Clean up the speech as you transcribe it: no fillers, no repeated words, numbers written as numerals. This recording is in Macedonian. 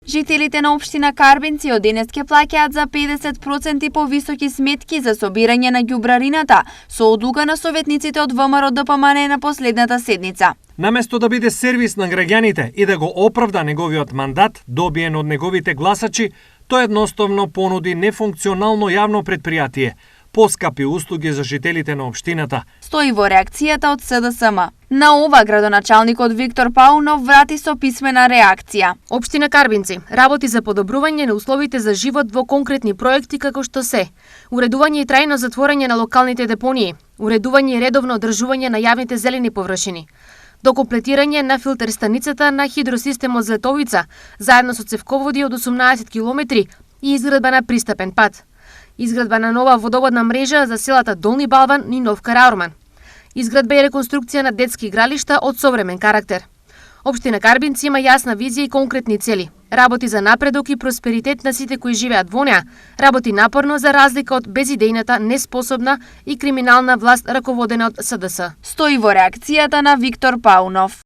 Жителите на општина Карбинци од денес ќе плаќаат за 50% повисоки сметки за собирање на ѓубрарината со одлука на советниците од ВМРО ДПМН на последната седница. Наместо да биде сервис на граѓаните и да го оправда неговиот мандат, добиен од неговите гласачи, тој едноставно понуди нефункционално јавно предпријатие, поскапи услуги за жителите на општината. Стои во реакцијата од СДСМ. На ова градоначалникот Виктор Паунов врати со писмена реакција. Општина Карбинци работи за подобрување на условите за живот во конкретни проекти како што се уредување и трајно затворање на локалните депонии, уредување и редовно одржување на јавните зелени површини, до комплетирање на филтер станицата на хидросистемот Златовица, заедно со цевководи од 18 километри и изградба на пристапен пат. Изградба на нова водоводна мрежа за селата Долни Балван и Нов Караорман. Изградба и реконструкција на детски игралишта од современ карактер. Општина Карбинци има јасна визија и конкретни цели. Работи за напредок и просперитет на сите кои живеат во неа. Работи напорно за разлика од безидејната, неспособна и криминална власт раководена од СДС. Стои во реакцијата на Виктор Паунов.